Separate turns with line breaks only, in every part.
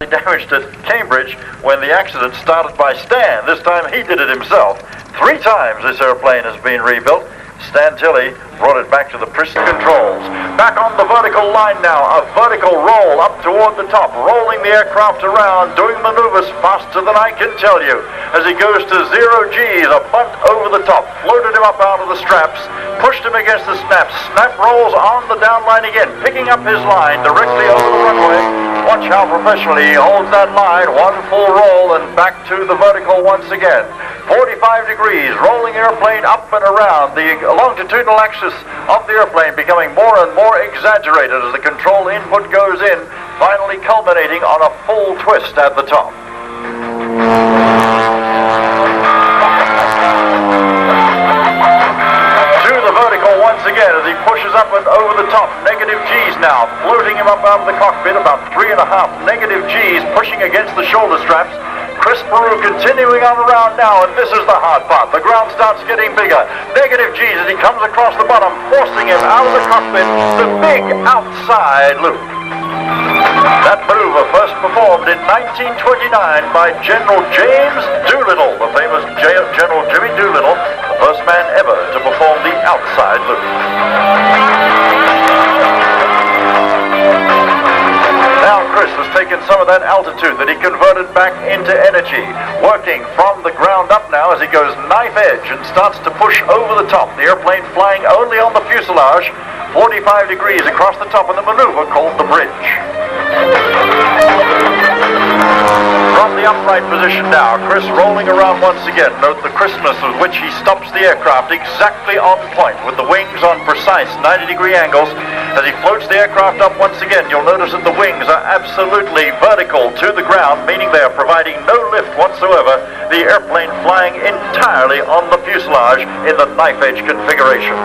damaged at Cambridge when the accident started by Stan. This time he did it himself. 3 times this airplane has been rebuilt. Stan Tilley brought it back to the pristine controls. Back on the vertical line now, a vertical roll up toward the top, rolling the aircraft around, doing maneuvers faster than I can tell you. As he goes to 0 G's, a bunt over the top, floated him up out of the straps, pushed him against the snaps. Snap rolls on the down line again, picking up his line directly over the runway. Watch how professionally he holds that line, 1 full roll and back to the vertical once again. 45 degrees, rolling airplane up and around. The longitudinal axis of the airplane becoming more and more exaggerated as the control input goes in, finally culminating on a full twist at the top. To the vertical once again as he pushes up and over the top. Negative G's now, floating him up out of the cockpit, about 3.5 negative G's, pushing against the shoulder straps. Chris Peru continuing on around now, and this is the hard part. The ground starts getting bigger. Negative G's as he comes across the bottom, forcing him out of the cockpit, the big outside loop. That maneuver first performed in 1929 by General James Doolittle, the famous General Jimmy Doolittle, the first man ever to perform the outside loop. Now Chris has taken some of that altitude that he converted back into energy, working from the ground up now as he goes knife edge and starts to push over the top. The airplane flying only on the fuselage, 45 degrees across the top of the maneuver called the bridge. From the upright position now, Chris rolling around once again. Note the crispness with which he stops the aircraft exactly on point with the wings on precise 90-degree angles. As he floats the aircraft up once again, you'll notice that the wings are absolutely vertical to the ground, meaning they are providing no lift whatsoever. The airplane flying entirely on the fuselage in the knife edge configuration.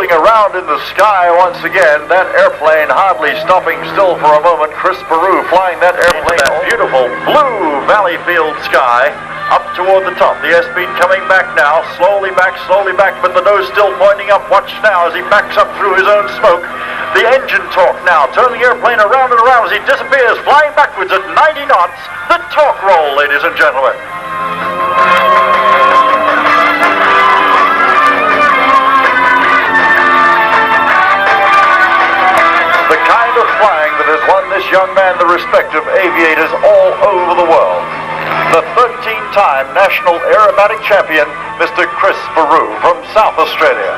Around in the sky once again, that airplane hardly stopping still for a moment. Chris Peru flying that airplane, that beautiful blue valley field sky, up toward the top. The airspeed coming back now, slowly back, but the nose still pointing up. Watch now as he backs up through his own smoke. The engine torque now, turning the airplane around and around as he disappears, flying backwards at 90 knots. The torque roll, ladies and gentlemen. Flying that has won this young man the respect of aviators all over the world. The 13-time national aerobatic champion, Mr. Chris Peru from South Australia.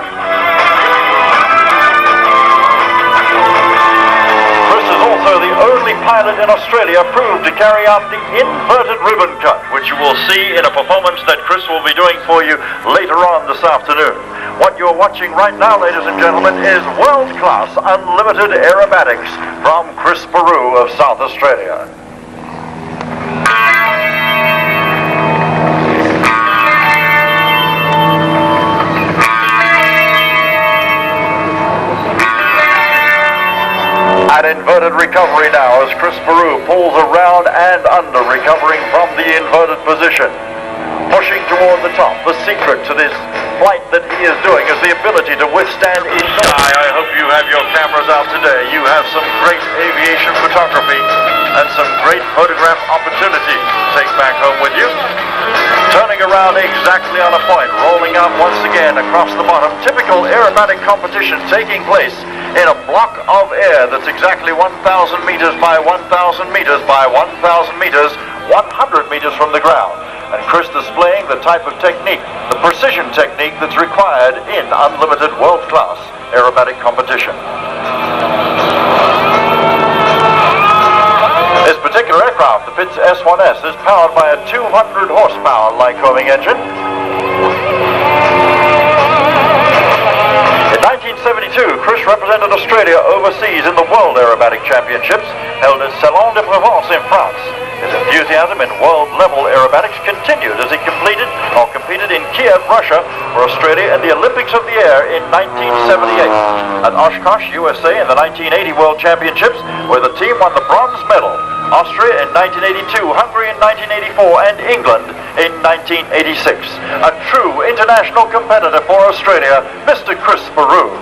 Chris is also the only pilot in Australia approved to carry out the inverted ribbon cut, which you will see in a performance that Chris will be doing for you later on this afternoon. What you're watching right now, ladies and gentlemen, is world-class unlimited aerobatics from Chris Peru of South Australia. An inverted recovery now as Chris Peru pulls around and under, recovering from the inverted position. Pushing toward the top. The secret to this flight that he is doing is the ability to withstand in sky. I hope you have your cameras out today. You have some great aviation photography and some great photograph opportunities to take back home with you. Turning around exactly on a point, rolling out once again across the bottom. Typical aerobatic competition taking place in a block of air that's exactly 1,000 meters by 1,000 meters by 1,000 meters, 100 meters from the ground. And Chris displaying the type of technique, the precision technique that's required in unlimited world-class aerobatic competition. This particular aircraft, the Pitts S1S, is powered by a 200 horsepower Lycoming engine. In 1972, Chris represented Australia overseas in the World Aerobatic Championships held at Salon de Provence in France. His enthusiasm in world-level aerobatics continued as he competed in Kiev, Russia, for Australia in the Olympics of the Air in 1978. At Oshkosh, USA in the 1980 World Championships, where the team won the bronze medal. Austria in 1982, Hungary in 1984, and England in 19 1986. A true international competitor for Australia, Mr. Chris Baru.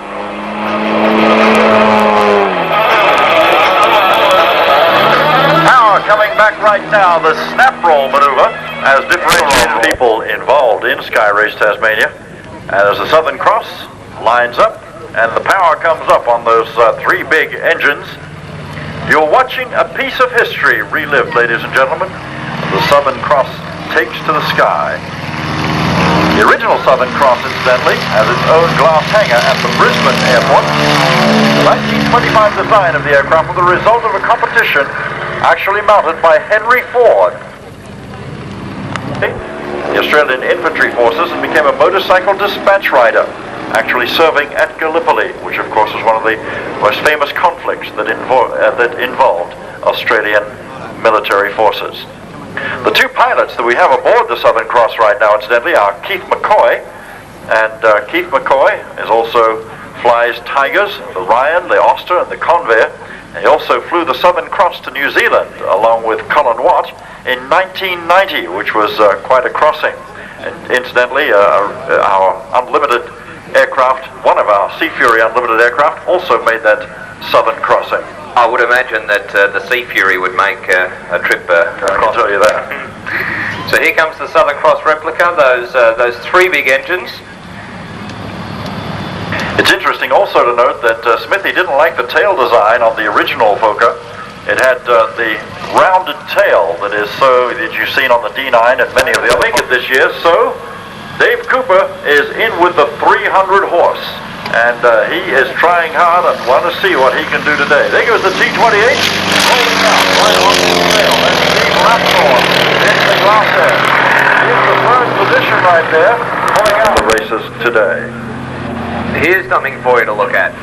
Power coming back right now, the snap roll maneuver has differentiated people involved in Skyrace Tasmania. And as the Southern Cross lines up and the power comes up on those three big engines, you're watching a piece of history relived, ladies and gentlemen. The Southern Cross takes to the sky. The original Southern Cross, incidentally, has its own glass hangar at the Brisbane airport. The 1925 design of the aircraft was the result of a competition actually mounted by Henry Ford, the Australian Infantry Forces, and became a motorcycle dispatch rider, actually serving at Gallipoli, which of course was one of the most famous conflicts that involved Australian military forces. The two pilots that we have aboard the Southern Cross right now, incidentally, are Keith McCoy, and Keith McCoy also flies Tigers, the Ryan, the Oster, and the Convair. And he also flew the Southern Cross to New Zealand along with Colin Watt in 1990, which was quite a crossing. And incidentally, our unlimited aircraft, one of our Sea Fury unlimited aircraft, also made that Southern crossing.
I would imagine that the Sea Fury would make a trip across.
I can tell you that.
So here comes the Southern Cross replica, those three big engines.
It's interesting also to note that Smithy didn't like the tail design on the original Fokker. It had the rounded tail that you've seen on the D9 and many of the other Fokkers this year. So Dave Cooper is in with the 300 horse, and he is trying hard and want to see what he can do today. There goes the T-28, rolling out right on the tail. That's Steve Lapthorne in the glass there. Here's the third position right there, pulling out the races today.
Here's something for you to look at.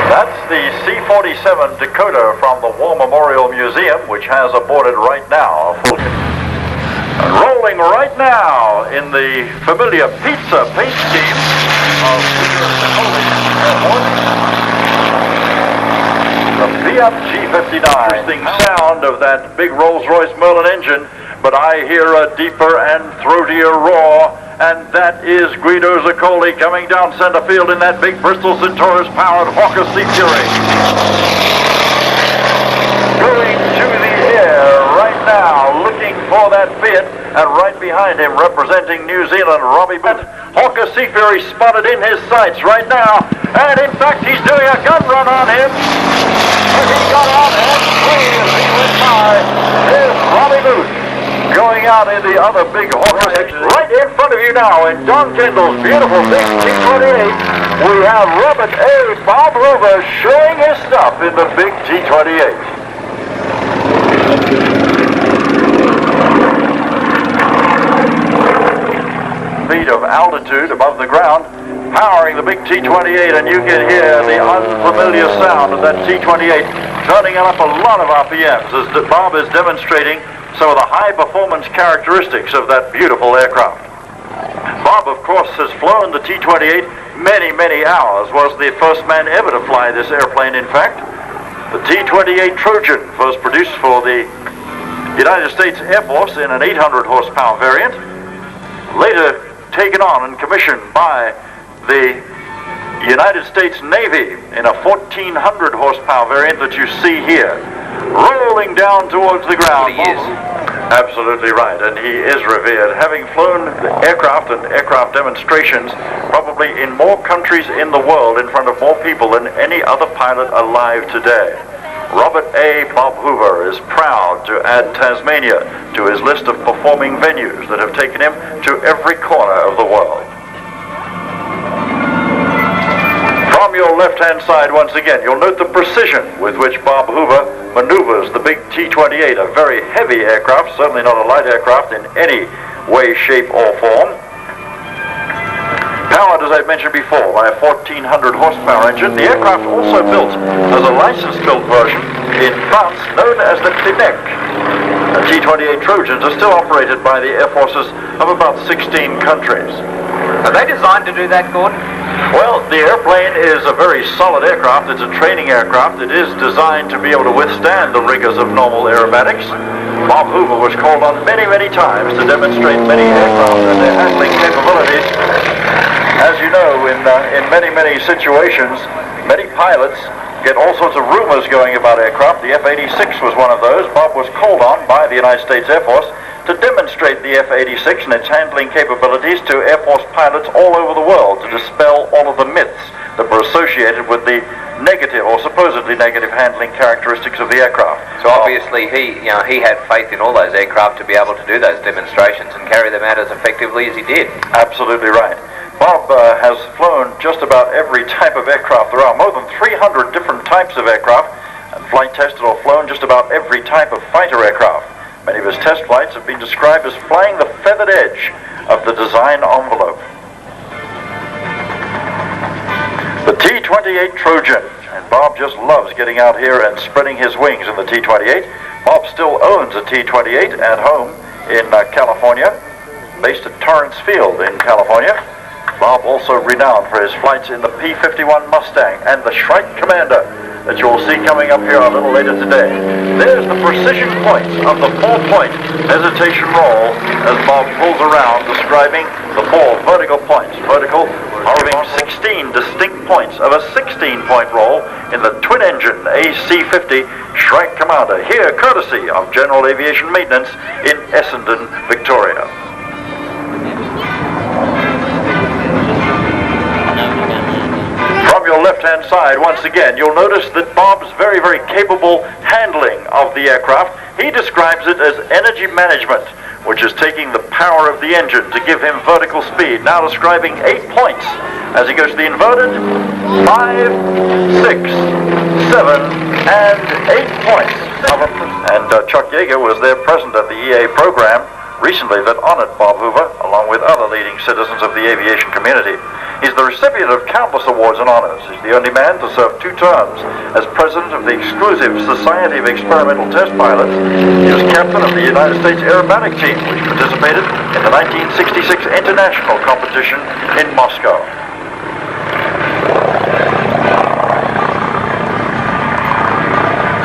That's the C-47 Dakota from the War Memorial Museum, which has aboarded right now. Rolling right now in the familiar pizza paint scheme of the Fiat G59. Interesting sound of that big Rolls-Royce Merlin engine, but I hear a deeper and throatier roar, and that is Guido Zaccoli coming down center field in that big Bristol Centaurus-powered Hawker Sea Fury. Going to the air right now, looking for that Fiat, and right behind him, representing New Zealand, Robbie Booth. Hawker Sea Fury spotted in his sights right now, and in fact he's doing a gun run on him. But he got out and free as he went by. Here's Robbie Booth going out in the other big Hawker right in front of you now in Don Kendall's beautiful big T-28. We have Robert A. Bob Hoover showing his stuff in the big T-28. Feet of altitude above the ground, powering the big T-28, and you can hear the unfamiliar sound of that T-28 turning up a lot of RPMs as Bob is demonstrating some of the high performance characteristics of that beautiful aircraft. Bob, of course, has flown the T-28 many hours, was the first man ever to fly this airplane, in fact. The T-28 Trojan was produced for the United States Air Force in an 800 horsepower variant, later taken on and commissioned by the United States Navy in a 1400 horsepower variant that you see here, rolling down towards the ground.
He is.
Absolutely right, and he is revered, having flown the aircraft and aircraft demonstrations probably in more countries in the world in front of more people than any other pilot alive today. Robert A. Bob Hoover is proud to add Tasmania to his list of performing venues that have taken him to every corner of the world. From your left-hand side, once again, you'll note the precision with which Bob Hoover maneuvers the big T-28, a very heavy aircraft, certainly not a light aircraft in any way, shape, or form. Powered, as I've mentioned before, by a 1400 horsepower engine. The aircraft also built as a license-built version in France known as the Tinec. The T-28 Trojans are still operated by the air forces of about 16 countries.
Are they designed to do that, Gordon?
Well, the airplane is a very solid aircraft. It's a training aircraft. It is designed to be able to withstand the rigors of normal aerobatics. Bob Hoover was called on many, many times to demonstrate many aircraft and their handling capabilities. As you know, in many, many situations, many pilots get all sorts of rumors going about aircraft. The F-86 was one of those. Bob was called on by the United States Air Force to demonstrate the F-86 and its handling capabilities to Air Force pilots all over the world, to dispel all of the myths that were associated with the negative or supposedly negative handling characteristics of the aircraft.
So obviously he had faith in all those aircraft to be able to do those demonstrations and carry them out as effectively as he did.
Absolutely right. Bob has flown just about every type of aircraft. There are more than 300 different types of aircraft, and flight tested or flown just about every type of fighter aircraft. Many of his test flights have been described as flying the feathered edge of the design envelope. The T-28 Trojan, and Bob just loves getting out here and spreading his wings in the T-28. Bob still owns a T-28 at home in California, based at Torrance Field in California. Bob also renowned for his flights in the P-51 Mustang and the Shrike Commander that you will see coming up here a little later today. There's the precision points of the 4-point hesitation roll as Bob pulls around, describing the 4 vertical points. Vertical, giving 16 distinct points of a 16-point roll in the twin-engine AC-50 Shrike Commander, here courtesy of General Aviation Maintenance in Essendon, Victoria. From your left-hand side, once again, you'll notice that Bob's very, very capable handling of the aircraft. He describes it as energy management, which is taking the power of the engine to give him vertical speed. Now describing 8 points as he goes to the inverted, 5, 6, 7, and 8 points. And Chuck Yeager was there present at the EA program recently that honored Bob Hoover, along with other leading citizens of the aviation community. He's the recipient of countless awards and honors. He's the only man to serve 2 terms as president of the exclusive Society of Experimental Test Pilots. He was captain of the United States Aerobatic Team, which participated in the 1966 international competition in Moscow.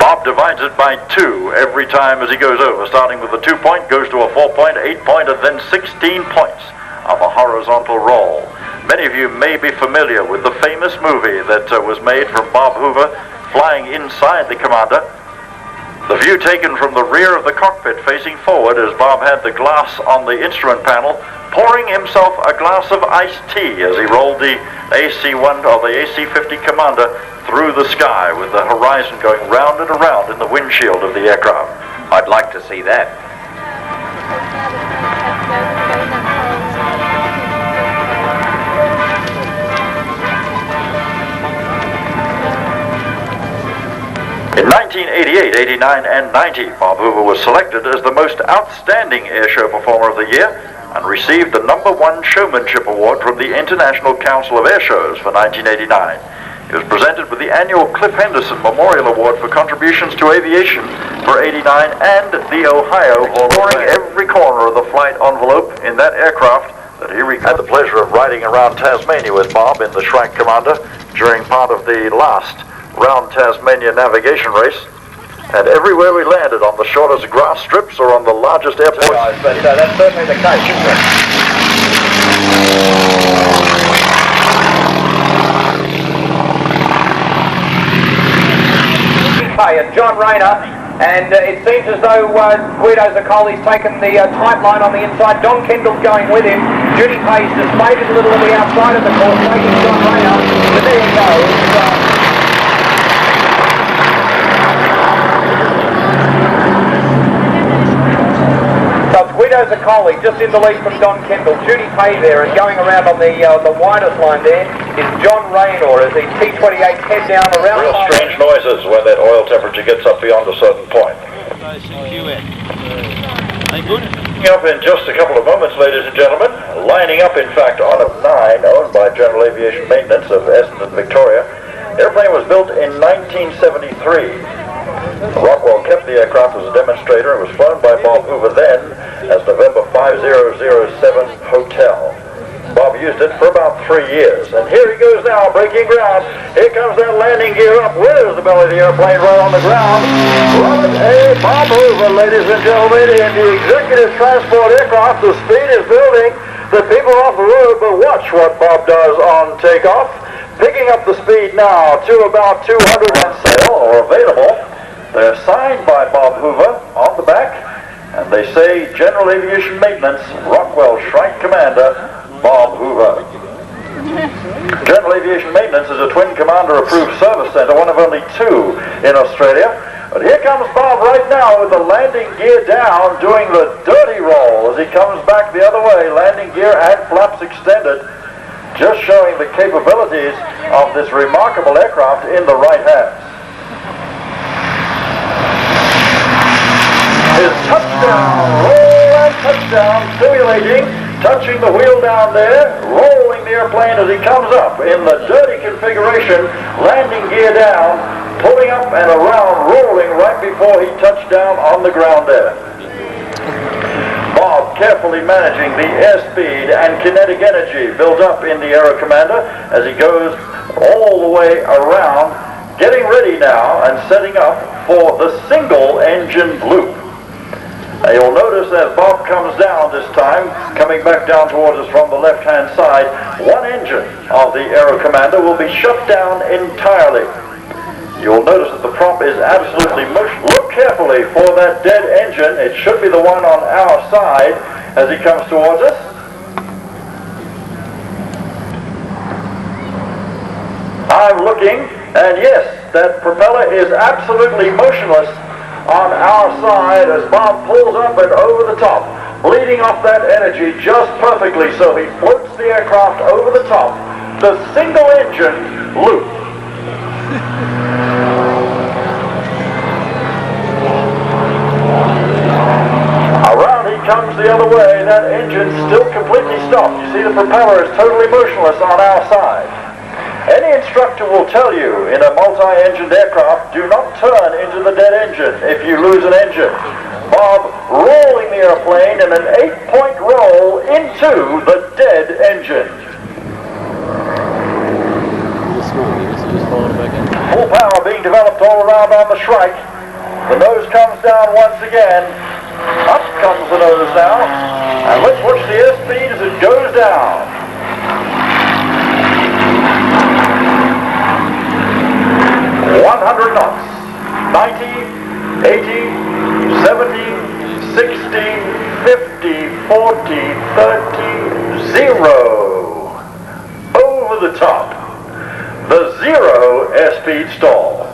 Bob divides it by 2 every time as he goes over, starting with the 2-point, goes to a 4-point, 8-point, and then 16 points of a horizontal roll. Many of you may be familiar with the famous movie that was made from Bob Hoover flying inside the Commander. The view taken from the rear of the cockpit facing forward as Bob had the glass on the instrument panel, pouring himself a glass of iced tea as he rolled the AC-1 or the AC-50 Commander through the sky with the horizon going round and around in the windshield of the aircraft.
I'd like to see that.
In 1988, 89, and 90, Bob Hoover was selected as the most outstanding airshow performer of the year and received the #1 showmanship award from the International Council of Airshows for 1989. He was presented with the annual Cliff Henderson Memorial Award for contributions to aviation for 89 and the Ohio, exploring every corner of the flight envelope in that aircraft that he had the pleasure of riding around Tasmania with Bob in the Shrike Commander during part of the last round Tasmania navigation race. And everywhere we landed, on the shortest grass strips or on the largest airports.
But that's certainly the case, isn't it? And John Rayner, and it seems as though Guido Zaccoli's taken the tight line on the inside. Don Kendall's going with him. Judy Pay's displayed it a little on the outside of the course, taking John Rayner. But there he goes. Guido Zaccoli just in the lead from Don Kendall. Judy Pay there, and going around on the widest line there is John Raynor as the T-28 head down around.
Real strange noises when that oil temperature gets up beyond a certain point. Coming up in just a couple of moments, ladies and gentlemen, lining up in fact on a 9 owned by General Aviation Maintenance of Essendon, Victoria. The airplane was built in 1973. Rockwell kept the aircraft as a demonstrator and was flown by Bob Hoover then as November 5007 Hotel. Bob used it for about 3 years. And here he goes now, breaking ground. Here comes that landing gear up. Where's the belly of the airplane? Right on the ground. Robert A. Bob Hoover, ladies and gentlemen, in the executive transport aircraft. The speed is building. The people off the road, but watch what Bob does on takeoff. Picking up the speed now to about 200 on sale or available. They're signed by Bob Hoover on the back, and they say General Aviation Maintenance, Rockwell Shrike Commander, Bob Hoover. General Aviation Maintenance is a twin commander approved service center, one of only 2 in Australia. But here comes Bob right now with the landing gear down, doing the dirty roll as he comes back the other way, landing gear and flaps extended, just showing the capabilities of this remarkable aircraft in the right hands. His touchdown, roll and touchdown, simulating, touching the wheel down there, rolling the airplane as he comes up in the dirty configuration, landing gear down, pulling up and around, rolling right before he touched down on the ground there. Bob carefully managing the airspeed and kinetic energy built up in the Aero Commander as he goes all the way around, getting ready now and setting up for the single engine loop. Now you'll notice as Bob comes down this time, coming back down towards us from the left-hand side, one engine of the Aero Commander will be shut down entirely. You'll notice that the prop is absolutely motionless. Look carefully for that dead engine. It should be the one on our side as he comes towards us. I'm looking, and yes, that propeller is absolutely motionless on our side as Bob pulls up and over the top, bleeding off that energy just perfectly so he floats the aircraft over the top. The single engine loop. Around he comes the other way, that engine's still completely stopped. You see the propeller is totally motionless on our side. Any instructor will tell you in a multi-engined aircraft, do not turn into the dead engine if you lose an engine. Bob rolling the airplane in an 8-point roll into the dead engine. Full power being developed all around on the Shrike. The nose comes down once again. Up comes the nose now. And let's watch the airspeed as it goes down. 100 knots, 90, 80, 70, 60, 50, 40, 30, 0. Over the top. The 0 airspeed stall,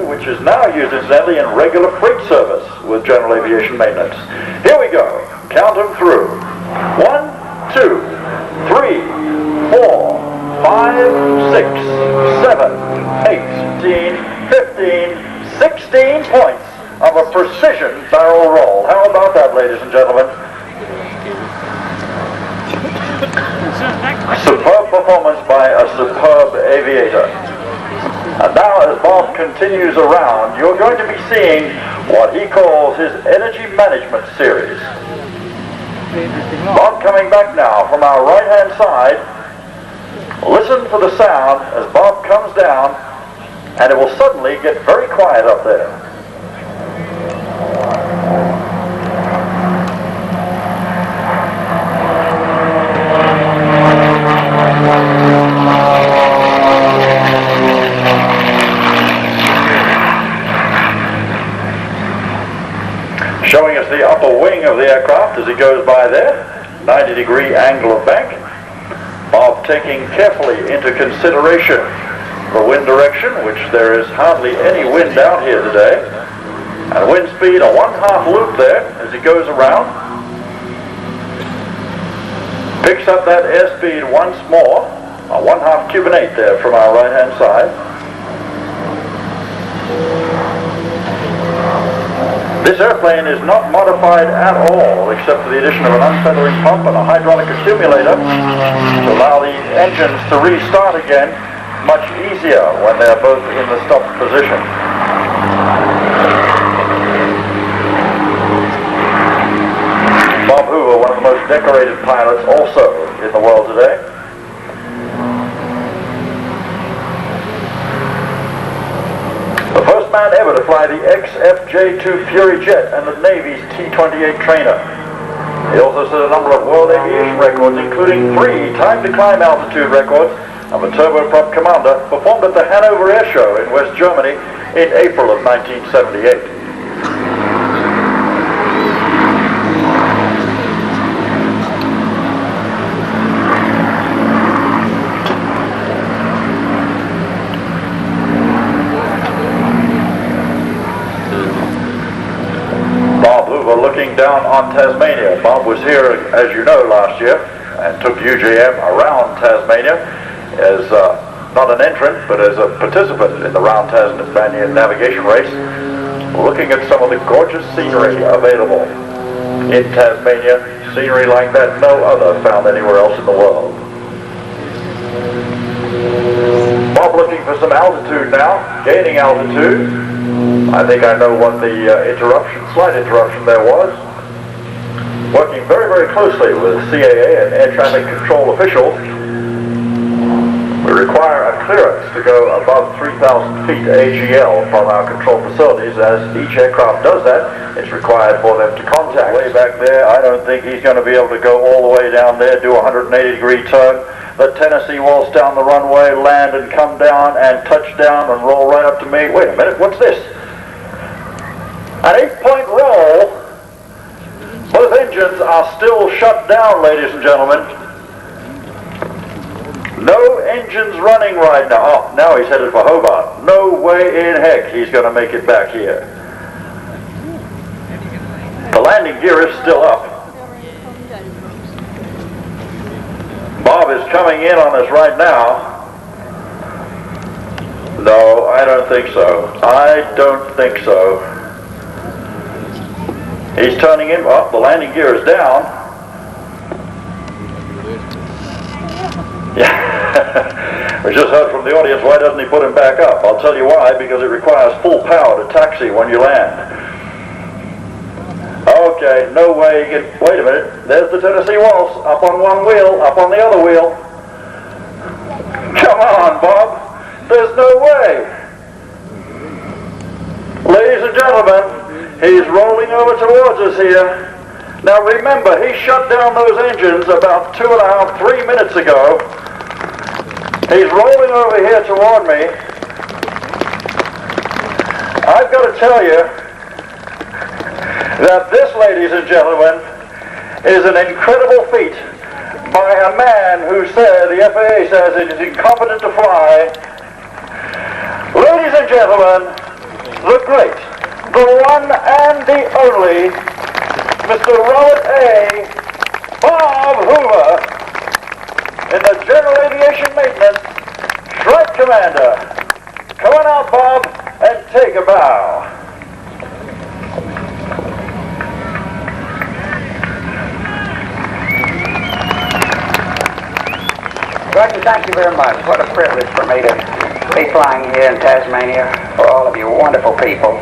which is now used incidentally in regular freight service with General Aviation Maintenance. Here we go. Count them through. 1, 2, 3, 4, 5, 6, 7, 8, 15, 16 points of a precision barrel roll. How about that, ladies and gentlemen? Superb performance by a superb aviator. And now as Bob continues around, you're going to be seeing what he calls his energy management series. Bob coming back now from our right-hand side. Listen for the sound as Bob comes down, and it will suddenly get very quiet up there. Showing us the upper wing of the aircraft as it goes by there, 90-degree angle of bank. Bob taking carefully into consideration the wind direction, which there is hardly any wind out here today, and wind speed a 1/2 loop there as he goes around. Picks up that airspeed once more, a 1/2 cubic 8 there from our right-hand side. This airplane is not modified at all, except for the addition of an unfeathering pump and a hydraulic accumulator to allow the engines to restart again much easier when they're both in the stopped position. Bob Hoover, one of the most decorated pilots also in the world today. The first man ever to fly the XFJ-2 Fury jet and the Navy's T-28 trainer. He also set a number of world aviation records, including 3 time-to-climb altitude records of a turboprop Commander performed at the Hanover Airshow in West Germany in April of 1978. Bob Hoover looking down on Tasmania. Bob was here, as you know, last year and took UJM around Tasmania as not an entrant, but as a participant in the Round Tasmania navigation race, looking at some of the gorgeous scenery available in Tasmania, scenery like that no other found anywhere else in the world. Bob looking for some altitude now, gaining altitude. I think I know what the slight interruption there was. Working very, very closely with CAA and air traffic control officials, we require a clearance to go above 3,000 feet AGL from our control facilities. As each aircraft does that, it's required for them to contact. Way back there, I don't think he's going to be able to go all the way down there, do a 180-degree turn. The Tennessee waltz down the runway, land and come down and touch down and roll right up to me. Wait a minute, what's this? An 8-point roll. Both engines are still shut down, ladies and gentlemen. No engines running right now. Oh, now he's headed for Hobart. No way in heck he's going to make it back here. The landing gear is still up. Bob is coming in on us right now. No, I don't think so. I don't think so. He's turning in. Oh, the landing gear is down. Yeah. We just heard from the audience, why doesn't he put him back up? I'll tell you why, because it requires full power to taxi when you land. Okay, no way you can, wait a minute, there's the Tennessee waltz, up on one wheel, up on the other wheel. Come on, Bob, there's no way. Ladies and gentlemen, he's rolling over towards us here. Now remember, he shut down those engines about 2.5, 3 minutes ago. He's rolling over here toward me. I've got to tell you that this, ladies and gentlemen, is an incredible feat by a man who said, the FAA says it is incompetent to fly. Ladies and gentlemen, the great, the one and the only, Mr. Robert A. Bob Hoover, in the General Aviation Maintenance Strike Commander. Come on out, Bob, and take a bow.
Roger, thank you very much. What a privilege for me to be flying here in Tasmania for all of you wonderful people.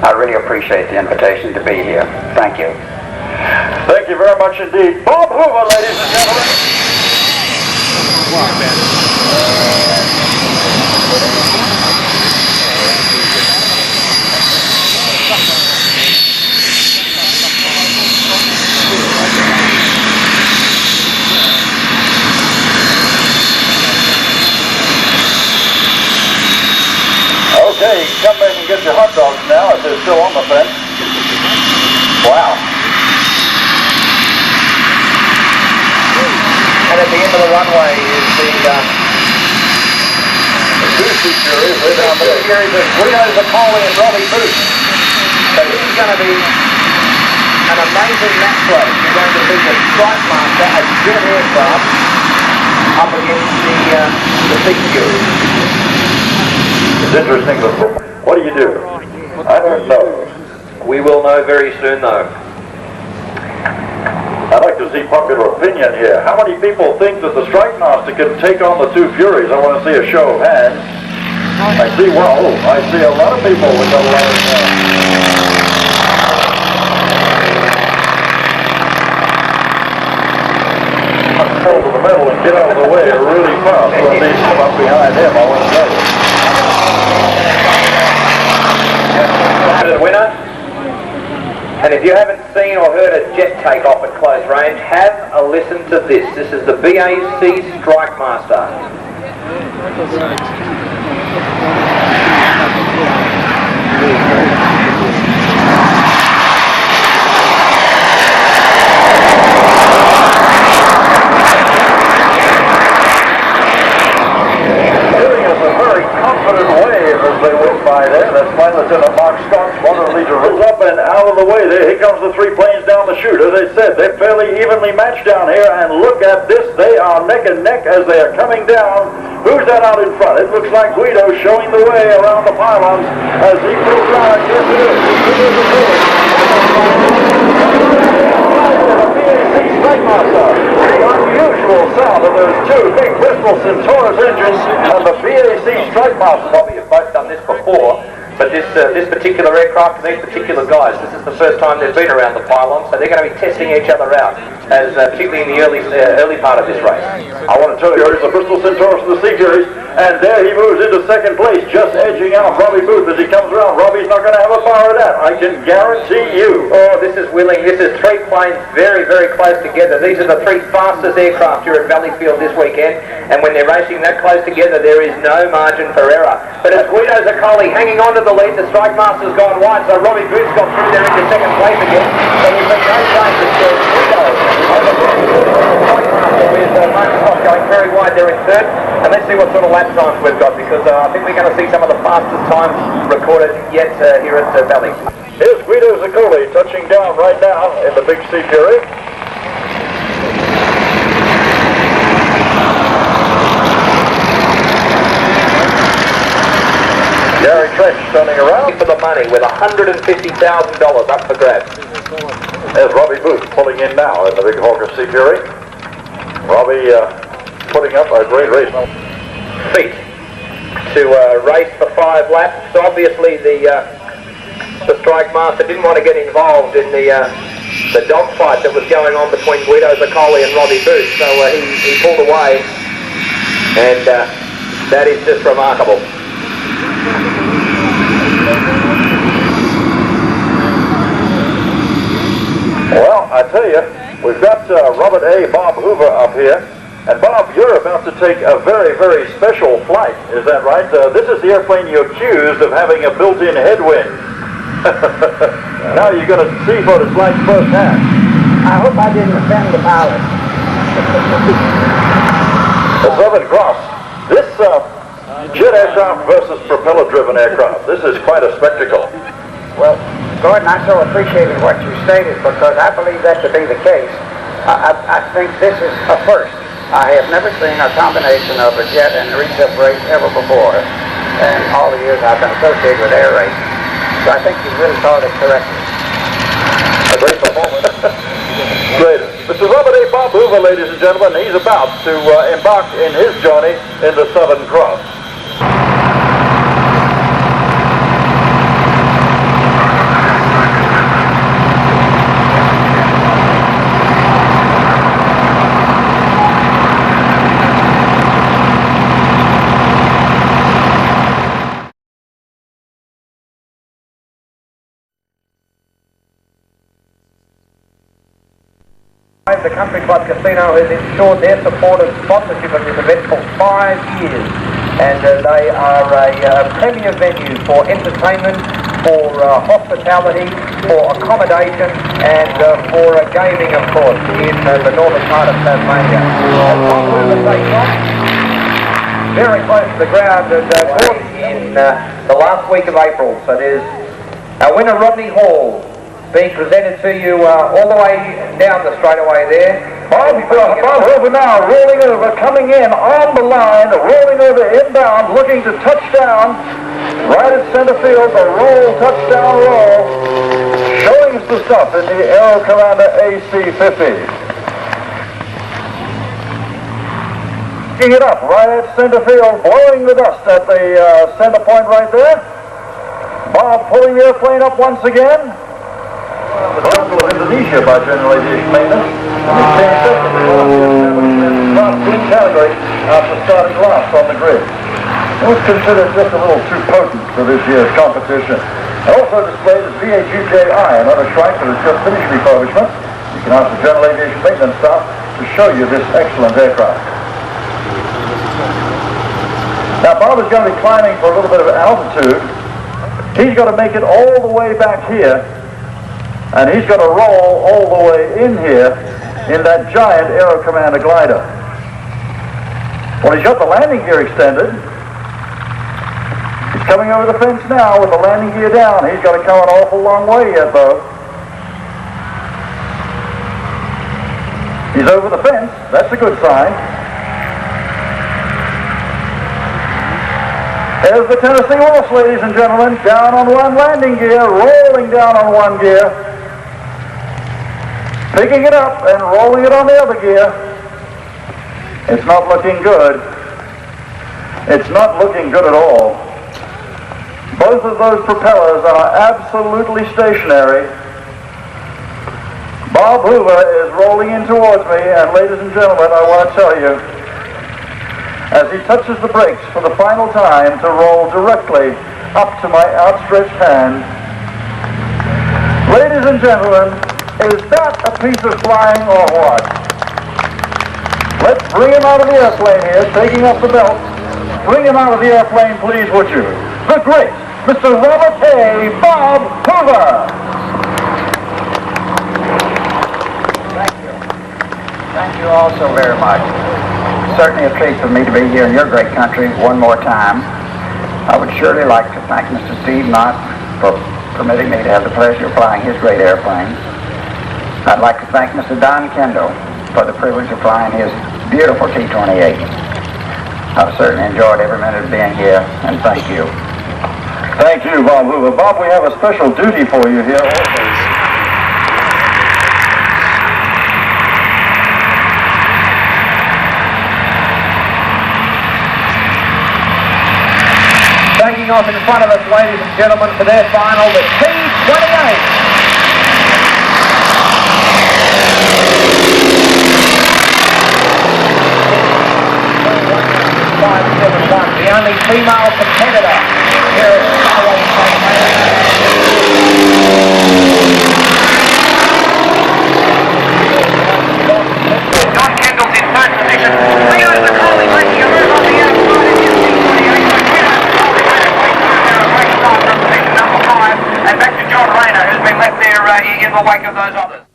I really appreciate the invitation to be here. Thank you.
Thank you very much indeed. Bob Hoover, ladies and gentlemen. Okay, come back and get your hot dogs now if they're still on the fence. Wow.
And at the end of the runway is the
two series way down
two
there.
series of Guido Zappoli and Robbie Booth. So this is going to be an amazing match race. You're going to see the Strike Master, a jet aircraft, up against the Big Fury.
It's interesting, but what do you do? I don't know.
We will know very soon, though.
I'd like to see popular opinion here. How many people think that the Strike Master can take on the two Furies? I want to see a show of hands. I see a lot of people with a lot of the metal and get out of the way really fast when these come up behind him, I want to tell you.
The winner. And if you haven't seen or heard a jet take off at close range, have a listen to this. This is the BAC Strike Master.
They went by there. That's Flight Lieutenant Mark Scott's 100 liter rolls up and out of the way there. Here comes the three planes down the chute. As I said, they're fairly evenly matched down here, and look at this. They are neck and neck as they are coming down. Who's that out in front? It looks like Guido showing the way around the pylons as he pulls around. Yes, it is. The unusual sound of those two big Bristol Centaurus engines and the BAC Strike Master.
Bobby, you've both done this before, but this particular aircraft and these particular guys, this is the first time they've been around the pylon, so they're going to be testing each other out, as particularly in the early part of this race.
I want to tell you, here's the Bristol Centaurus of the C Series, and there he moves into second place, just edging out Robbie Booth as he comes around. Robbie's not going to have a bar of that, I can guarantee you.
Oh, this is willing. This is three planes very, very close together. These are the three fastest aircraft here at Valleyfield this weekend, and when they're racing that close together, there is no margin for error. But it's Guido Zaccoli hanging on to the lead. The Strike Master's gone wide, so Robbie Booth's got through there into second place again. So we've been no change. It's Guido over the Strike Master with Mark Scott going very wide there in third. And let's see what sort of lap times we've got, because I think we're going to see some of the fastest times recorded yet here at Valley.
Here's Guido Zaccoli touching down right now in the big C Fury. Gary Trench turning around
for the money with $150,000 up for grabs.
There's Robbie Booth pulling in now in the big Hawker C Fury. Robbie putting up a great race.
Feet to race for 5 laps. So obviously the Strike Master didn't want to get involved in the dogfight that was going on between Guido Zaccoli and Robbie Booth, so he pulled away, and that is just remarkable.
Well, I tell you, we've got Robert A. Bob Hoover up here. And Bob, you're about to take a very, very special flight. Is that right? This is the airplane you accused of having a built-in headwind. Now you're going to see what it's like firsthand.
I hope I didn't offend the pilot.
The Southern Cross. This jet aircraft versus propeller-driven aircraft. This is quite a spectacle.
Well, Gordon, I so appreciated what you stated, because I believe that to be the case. I think this is a first. I have never seen a combination of a jet and recip race ever before, and all the years I've been associated with air racing. So I think you really called it correctly.
A great performance. Great. Mr. Robert A. Bob Hoover, ladies and gentlemen, he's about to embark in his journey in the Southern Cross.
The Country Club Casino has ensured their support and sponsorship of this event for 5 years, and they are a premier venue for entertainment, for hospitality, for accommodation, and for gaming, of course, in the northern part of Tasmania. Very close to the ground, and in the last week of April. So there's our winner, Rodney Hall, being presented to you all the way down the straightaway there.
Bob Hoover now rolling over, coming in on the line, rolling over inbound, looking to touch down right at center field, the roll, touchdown roll, showing us the stuff in the Aero Commander AC-50. Picking it up right at center field, blowing the dust at the center point right there. Bob pulling the airplane up once again. capital of Indonesia by General Aviation Maintenance. And he came second in last year's Class Green category after starting last on the grid. It was considered just a little too potent for this year's competition. And also displayed is VHUJI, another strike that has just finished refurbishment. You can ask the General Aviation Maintenance staff to show you this excellent aircraft. Now Bob is going to be climbing for a little bit of altitude. He's got to make it all the way back here, and he's got to roll all the way in here in that giant Aero Commander glider. Well, he's got the landing gear extended. He's coming over the fence now with the landing gear down. He's got to come an awful long way yet, though. He's over the fence. That's a good sign. There's the Tennessee Horse, ladies and gentlemen, down on one landing gear, rolling down on one gear, picking it up and rolling it on the other gear. It's not looking good. It's not looking good at all. Both of those propellers are absolutely stationary. Bob Hoover is rolling in towards me, and ladies and gentlemen, I want to tell you, as he touches the brakes for the final time to roll directly up to my outstretched hand. Ladies and gentlemen, is that a piece of flying or what? Let's bring him out of the airplane here, taking off the belt. Bring him out of the airplane, please, would you? The great Mr. Robert A. Bob Hoover.
Thank you. Thank you all so very much. Certainly a treat for me to be here in your great country one more time. I would surely like to thank Mr. Steve Knott for permitting me to have the pleasure of flying his great airplane. I'd like to thank Mr. Don Kendall for the privilege of flying his beautiful T-28. I've certainly enjoyed every minute of being here, and thank you.
Thank you, Bob Hoover. Bob, we have a special duty for you here also.
Off in front of us, ladies and gentlemen, for their final, the T-28. The only female competitor here at Skyrace, Don Kendall's in third position. Leo the Coley making a move on the outside of his T-28. And back to John Rayner, who's been left there in the wake of those others.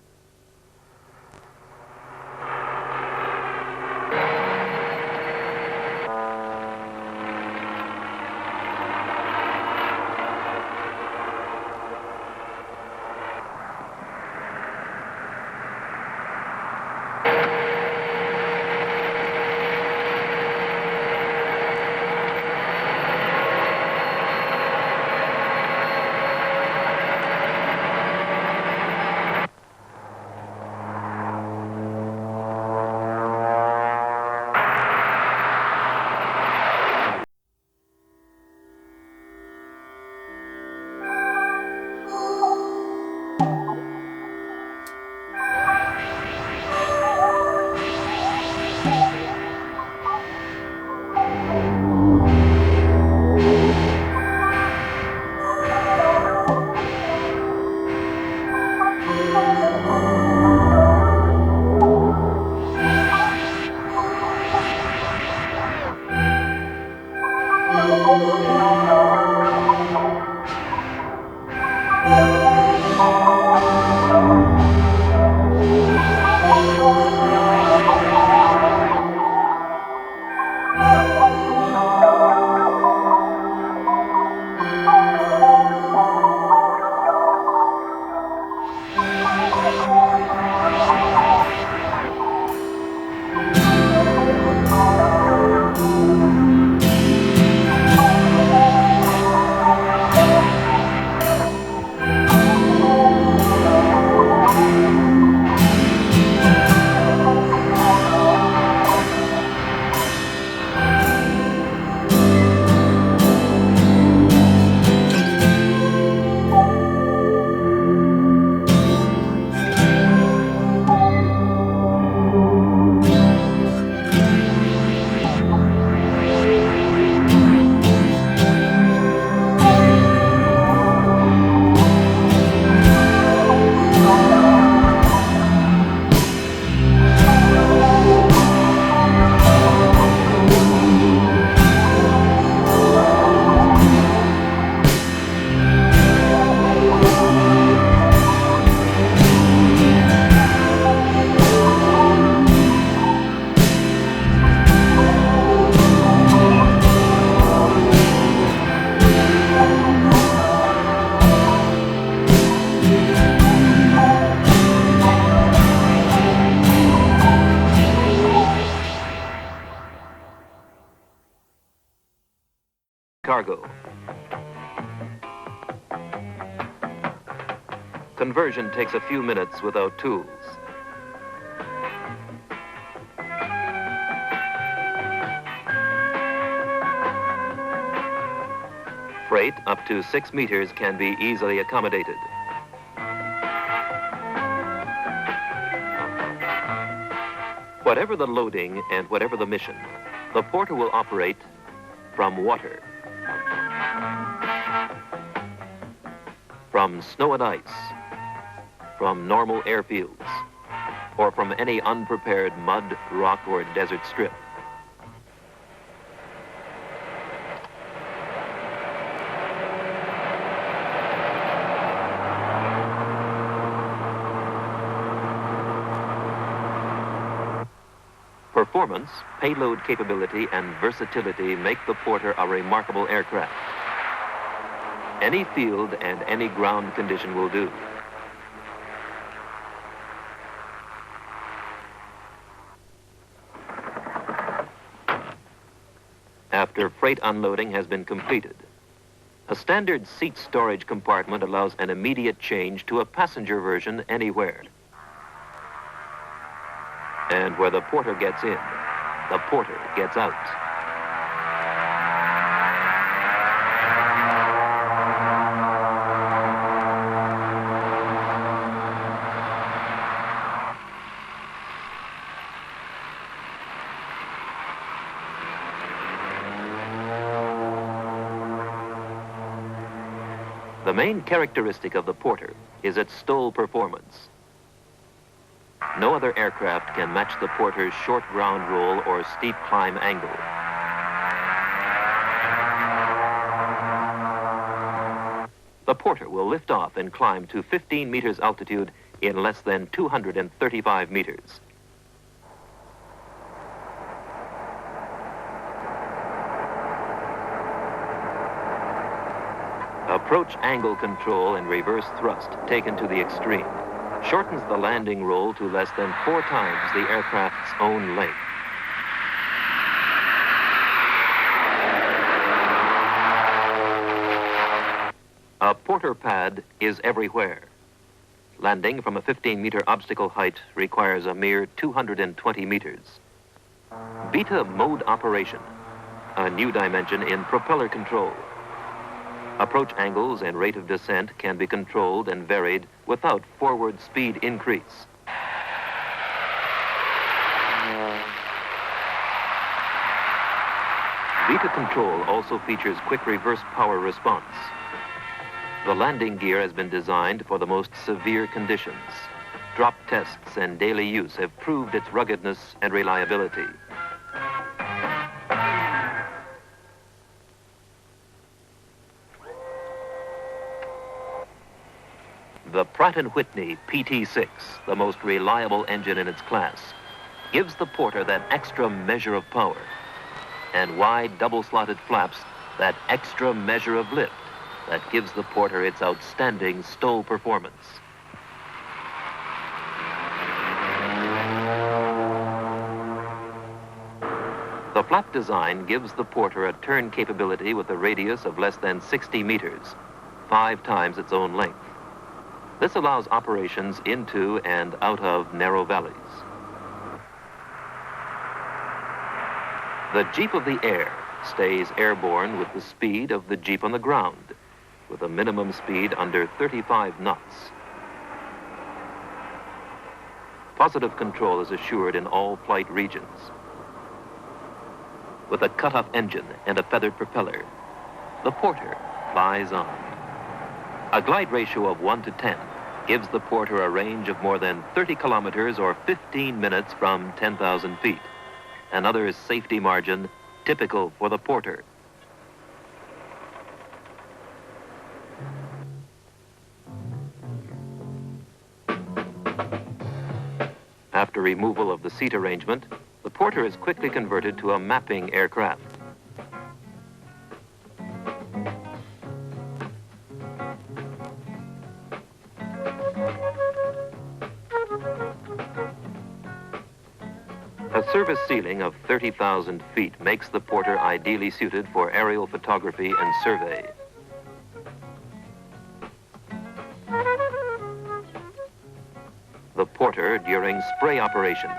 Conversion takes a few minutes without tools. Freight up to 6 meters can be easily accommodated. Whatever the loading and whatever the mission, the porter will operate from water, from snow and ice, from normal airfields, or from any unprepared mud, rock, or desert strip. Performance, payload capability, and versatility make the Porter a remarkable aircraft. Any field and any ground condition will do. After freight unloading has been completed, a standard seat storage compartment allows an immediate change to a passenger version anywhere. And where the porter gets in, the porter gets out. The main characteristic of the Porter is its STOL performance. No other aircraft can match the Porter's short ground roll or steep climb angle. The Porter will lift off and climb to 15 meters altitude in less than 235 meters. Approach angle control and reverse thrust taken to the extreme shortens the landing roll to less than 4 times the aircraft's own length. A Porter pad is everywhere. Landing from a 15-meter obstacle height requires a mere 220 meters. Beta mode operation, a new dimension in propeller control. Approach angles and rate of descent can be controlled and varied without forward speed increase. Beta control also features quick reverse power response. The landing gear has been designed for the most severe conditions. Drop tests and daily use have proved its ruggedness and reliability. The Pratt & Whitney PT-6, the most reliable engine in its class, gives the Porter that extra measure of power, and wide double-slotted flaps that extra measure of lift that gives the Porter its outstanding STOL performance. The flap design gives the Porter a turn capability with a radius of less than 60 meters, 5 times its own length. This allows operations into and out of narrow valleys. The Jeep of the air stays airborne with the speed of the Jeep on the ground, with a minimum speed under 35 knots. Positive control is assured in all flight regions. With a cut-off engine and a feathered propeller, the Porter flies on. A glide ratio of 1 to 10 gives the Porter a range of more than 30 kilometers or 15 minutes from 10,000 feet. Another safety margin typical for the Porter. After removal of the seat arrangement, the Porter is quickly converted to a mapping aircraft. A service ceiling of 30,000 feet makes the Porter ideally suited for aerial photography and survey. porter during spray operation.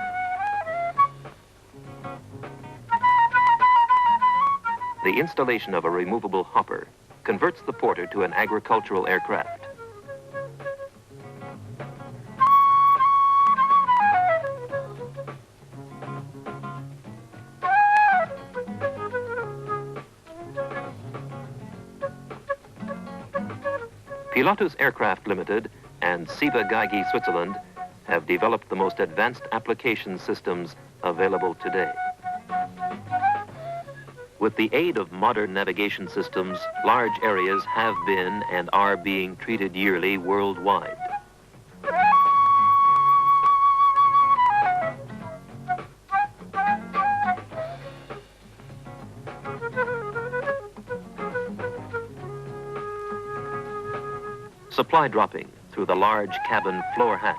The installation of a removable hopper converts the porter to an agricultural aircraft. Pilatus Aircraft Limited and Siva Geige Switzerland have developed the most advanced application systems available today. With the aid of modern navigation systems, large areas have been and are being treated yearly worldwide. Supply dropping through the large cabin floor hatch,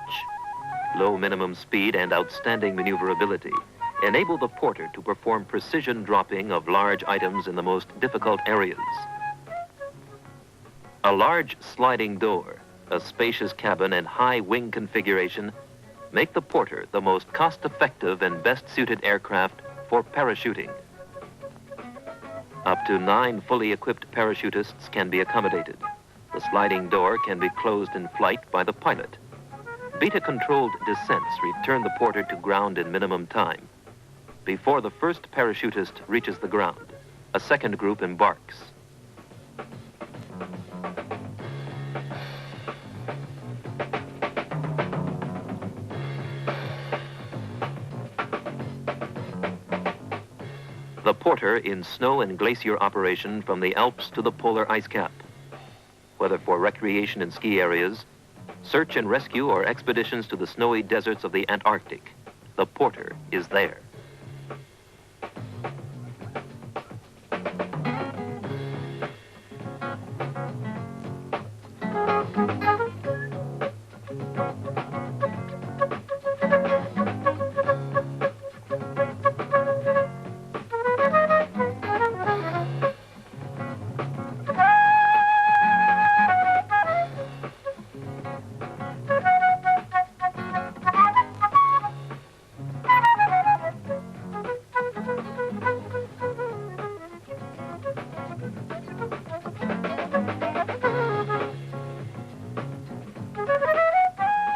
low minimum speed and outstanding maneuverability enable the porter to perform precision dropping of large items in the most difficult areas. A large sliding door, a spacious cabin, and high wing configuration make the porter the most cost-effective and best-suited aircraft for parachuting. Up to 9 fully equipped parachutists can be accommodated. The sliding door can be closed in flight by the pilot. Beta-controlled descents return the porter to ground in minimum time. Before the first parachutist reaches the ground, a second group embarks. The porter in snow and glacier operation from the Alps to the polar ice cap. Whether for recreation in ski areas, search and rescue, or expeditions to the snowy deserts of the Antarctic, the porter is there.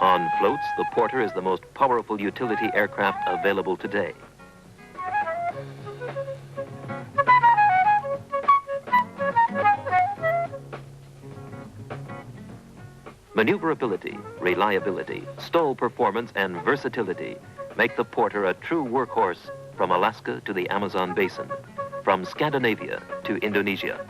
On floats, the porter is the most powerful utility aircraft available today. Maneuverability, reliability, stow performance, and versatility make the porter a true workhorse from Alaska to the Amazon basin, from Scandinavia to Indonesia.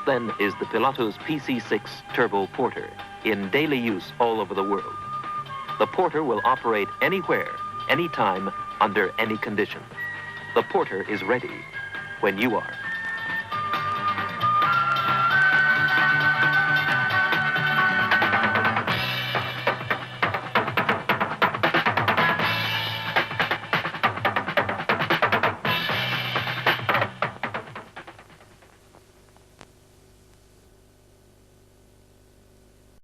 then, is the Pilatus PC6 Turbo Porter, in daily use all over the world. The Porter will operate anywhere, anytime, under any condition. The Porter is ready when you are.